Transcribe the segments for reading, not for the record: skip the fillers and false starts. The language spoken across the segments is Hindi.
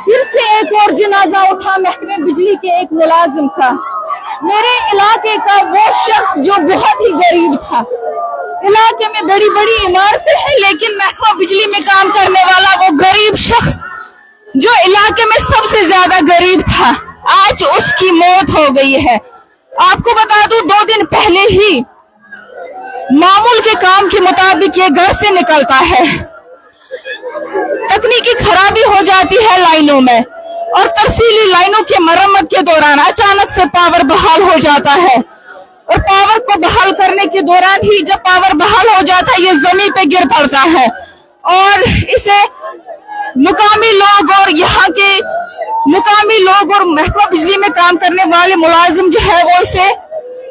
फिर से एक और जनाजा उठा महकमे बिजली के एक मुलाजिम का। मेरे इलाके का वो शख्स जो बहुत ही गरीब था। इलाके में बड़ी बड़ी इमारतें हैं, लेकिन महकमा बिजली में काम करने वाला वो गरीब शख्स जो इलाके में सबसे ज्यादा गरीब था, आज उसकी मौत हो गई है। आपको बता दूं, 2 दिन पहले ही मामूल के काम के मुताबिक ये घर से निकलता है, तकनीकी खराबी हो जाती है लाइनों में, और तरसीली लाइनों के मरम्मत के दौरान अचानक से पावर बहाल हो जाता है, और पावर को बहाल करने के दौरान ही जब पावर बहाल हो जाता है, ये जमीन पे गिर पड़ता है, और इसे मुकामी लोग और यहाँ के मुकामी लोग और महकमा बिजली में काम करने वाले मुलाजिम जो है वो इसे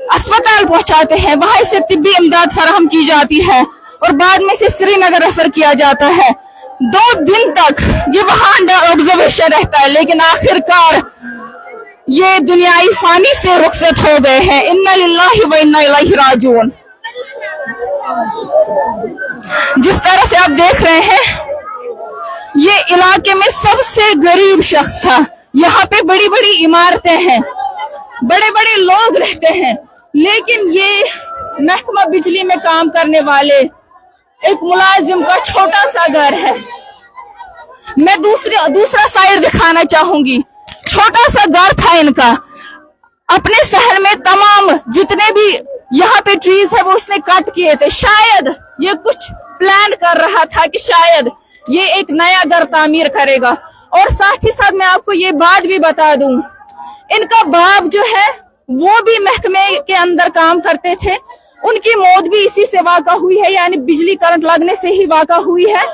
अस्पताल पहुंचाते हैं। वहां से तिब्बी इमदाद फराहम की जाती है और बाद में से श्रीनगर रेफर किया जाता है। 2 दिन तक ये वहां अंडर ऑब्जर्वेशन रहता है, लेकिन आखिरकार ये दुनियाई फानी से रुखसत हो गए हैं। इन्ना लिल्लाहि व इन्ना इलैहि राजिऊन। जिस तरह से आप देख रहे हैं, ये इलाके में सबसे गरीब शख्स था। यहाँ पे बड़ी बड़ी इमारतें हैं, बड़े बड़े लोग रहते हैं, लेकिन ये महकमा बिजली में काम करने वाले एक मुलाजिम का छोटा सा घर है। मैं दूसरा साइड दिखाना चाहूंगी। छोटा सा घर था इनका। अपने शहर में तमाम जितने भी यहाँ पे ट्रीज है वो उसने कट किए थे। शायद ये कुछ प्लान कर रहा था कि शायद ये एक नया घर तामीर करेगा। और साथ ही साथ मैं आपको ये बात भी बता दूं, इनका बाप जो है वो भी महकमे के अंदर काम करते थे। उनकी मौत भी इसी से वाक़ा हुई है, यानी बिजली करंट लगने से ही वाक़ा हुई है।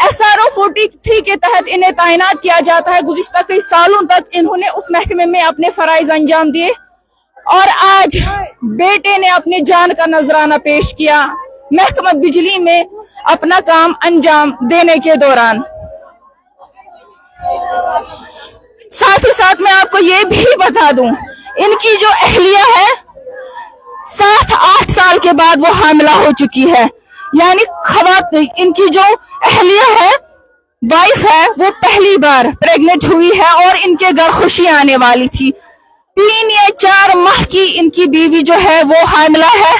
SRO 43 के तहत इन्हें तैनात किया जाता है। गुज़िश्ता कई सालों तक इन्होंने उस महकमे में अपने फराइज अंजाम दिए, और आज बेटे ने अपनी जान का नजराना पेश किया महकमा बिजली में अपना काम अंजाम देने के दौरान। साथ ही साथ मैं आपको ये भी बता दूं, इनकी जो अहलिया है 7-8 साल के बाद वो हामिला हो चुकी है। यानी इनकी जो अहलिया है, वाइफ है, वो पहली बार प्रेग्नेंट हुई है और इनके घर खुशी आने वाली थी। 3 या 4 माह की इनकी बीवी जो है वो हामिला है।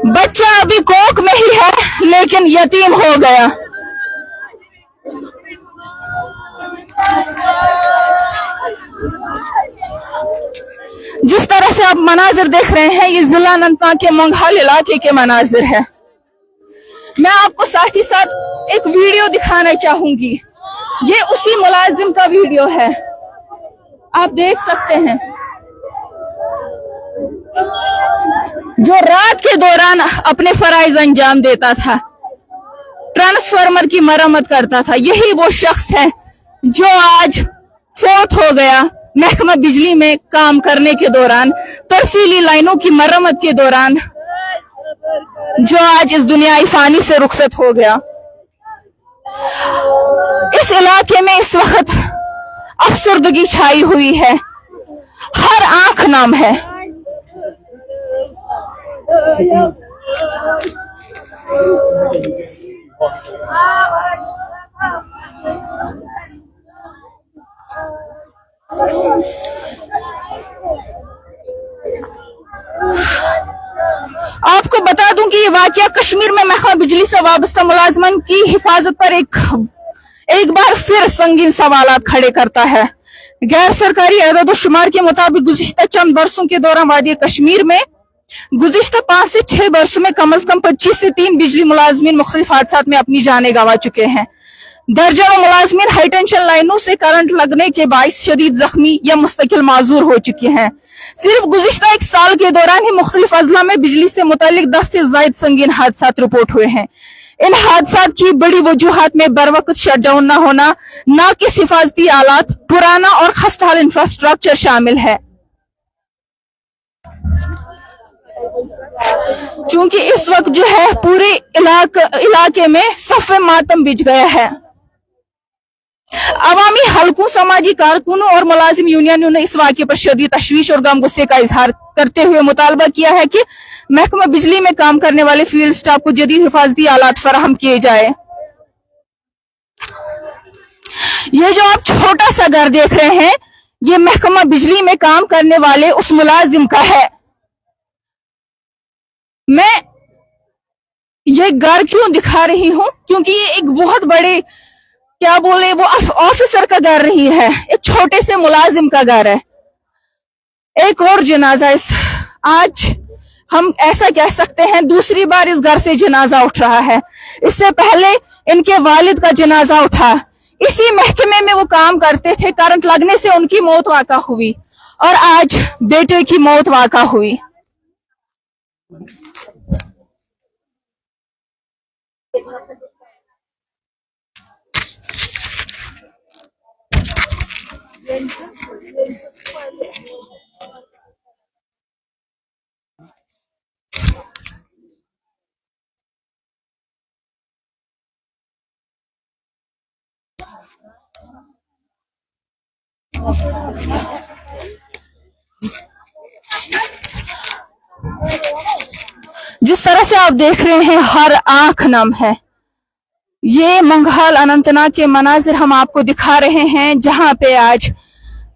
बच्चा अभी कोख में ही है, लेकिन यतीम हो गया। जिस तरह से आप मनाजिर देख रहे हैं, ये जिला अनंतनाग के मंगहाल इलाके के मनाजिर है। मैं आपको साथ ही साथ एक वीडियो दिखाना चाहूंगी। ये उसी मुलाजिम का वीडियो है, आप देख सकते हैं, जो रात के दौरान अपने फराइज अंजाम देता था, ट्रांसफार्मर की मरम्मत करता था। यही वो शख्स है जो आज फौत हो गया महकमा बिजली में काम करने के दौरान, तरसीली लाइनों की मरम्मत के दौरान, जो आज इस दुनियाई फानी से रुखसत हो गया। इस इलाके में इस वक्त अफसरदगी छाई हुई है, हर आंख नाम है। आपको बता दूं कि ये वाकया कश्मीर में महकमा बिजली से वाबस्ता मुलाजमन की हिफाजत पर एक बार फिर संगीन सवालात खड़े करता है। गैर सरकारी एदाद-ओ-शुमार के मुताबिक गुज़िश्ता चंद बरसों के दौरान वादी कश्मीर में गुज़िश्ता 5 से 6 बरसों में कम से कम 25 से 3 बिजली मुलाजमीन मुख्तलिफ हादसात में अपनी जानें गंवा चुके हैं। दर्जनों मुलाजमीन हाई टेंशन लाइनों से करंट लगने के बाइस शदीद जख्मी या मुस्तकिल माजूर हो चुके हैं। सिर्फ गुज़िश्ता 1 साल के दौरान ही मुख्तलिफ अजला में बिजली से मुतालिक 10 से ज्यादा संगीन हादसात रिपोर्ट हुए हैं। इन हादसात की बड़ी वजूहात में बरवक्त शटडाउन न होना, नाकिस हिफाजती आलात, पुराना और खस्ताहाल इंफ्रास्ट्रक्चर शामिल है। चूंकि इस वक्त जो है पूरे इलाके में सफ़े मातम बिछ गया है। अवामी हलकों, समाजी कारकुनों और मुलाजिम यूनियनों ने इस वाक़े पर शदीद तशवीश और गम गुस्से का इजहार करते हुए मुतालबा किया है कि महकमा बिजली में काम करने वाले फील्ड स्टाफ को जदीद हिफाजती आलात फराहम किए जाए। ये जो आप छोटा सा घर देख रहे हैं, ये महकमा बिजली में काम करने वाले उस मुलाजिम का है। मैं ये घर क्यों दिखा रही हूं? क्योंकि ये एक बहुत बड़े, क्या बोले, वो ऑफिसर का घर नहीं है, एक छोटे से मुलाजिम का घर है। एक और जनाजा आज हम ऐसा कह सकते हैं दूसरी बार इस घर से जनाजा उठ रहा है। इससे पहले इनके वालिद का जनाजा उठा, इसी महकमे में वो काम करते थे, करंट लगने से उनकी मौत वाक़ा हुई और आज बेटे की मौत वाक़ा हुई। जिस तरह से आप देख रहे हैं, हर आंख नम है। ये मंगहाल अनंतनाग के मनाजिर हम आपको दिखा रहे हैं, जहां पे आज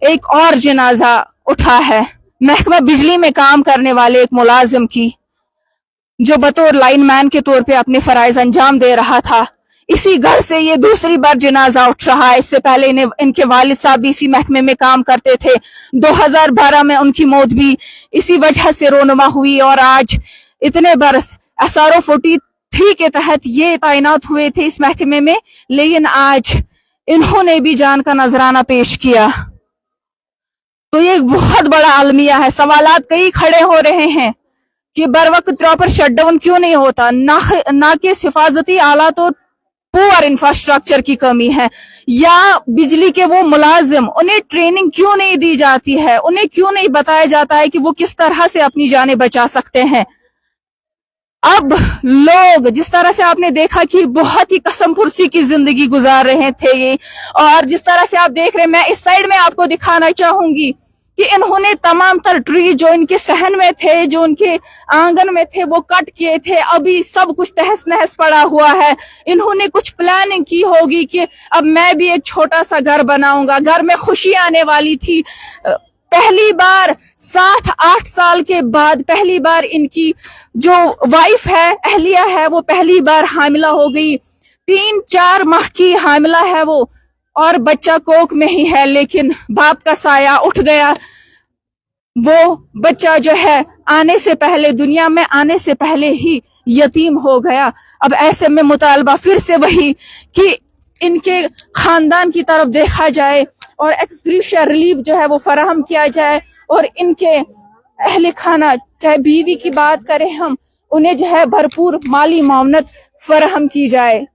एक और जनाजा उठा है महकमा बिजली में काम करने वाले एक मुलाजिम की, जो बतौर लाइनमैन के तौर पे अपने फराइज अंजाम दे रहा था। इसी घर से ये दूसरी बार जनाजा उठ रहा है। इससे पहले इनके वालिद साहब भी इसी महकमे में काम करते थे। 2012 में उनकी मौत भी इसी वजह से रोनुमा हुई और आज इतने बरस SRO 43 के तहत ये तैनात हुए थे इस महकमे में, लेकिन आज इन्होंने भी जान का नजराना पेश किया। तो ये एक बहुत बड़ा अलमिया है। सवालात कई खड़े हो रहे हैं कि बर वक्त प्रॉपर शटडाउन क्यों नहीं होता, ना कि हिफाजती आलात और पुअर इंफ्रास्ट्रक्चर की कमी है, या बिजली के वो मुलाजिम, उन्हें ट्रेनिंग क्यों नहीं दी जाती है, उन्हें क्यों नहीं बताया जाता है कि वो किस तरह से अपनी जानें बचा सकते हैं। अब लोग, जिस तरह से आपने देखा कि बहुत ही कसम पुरसी की जिंदगी गुजार रहे थे ये, और जिस तरह से आप देख रहे हैं, मैं इस साइड में आपको दिखाना चाहूंगी कि इन्होंने तमाम तर ट्री जो इनके सहन में थे, जो उनके आंगन में थे, वो कट किए थे। अभी सब कुछ तहस नहस पड़ा हुआ है। इन्होंने कुछ प्लानिंग की होगी कि अब मैं भी एक छोटा सा घर बनाऊंगा, घर में खुशी आने वाली थी। पहली बार 7-8 साल के बाद पहली बार इनकी जो वाइफ है, अहलिया है, वो पहली बार हामिला हो गई। 3-4 माह की हामिला है वो, और बच्चा कोख में ही है, लेकिन बाप का साया उठ गया। वो बच्चा जो है आने से पहले, दुनिया में आने से पहले ही यतीम हो गया। अब ऐसे में मुतालबा फिर से वही कि इनके खानदान की तरफ देखा जाए और एक्सग्रेशिया रिलीफ जो है वो फराहम किया जाए, और इनके अहले खाना, चाहे बीवी की बात करें हम, उन्हें जो है भरपूर माली मावनत फराहम की जाए।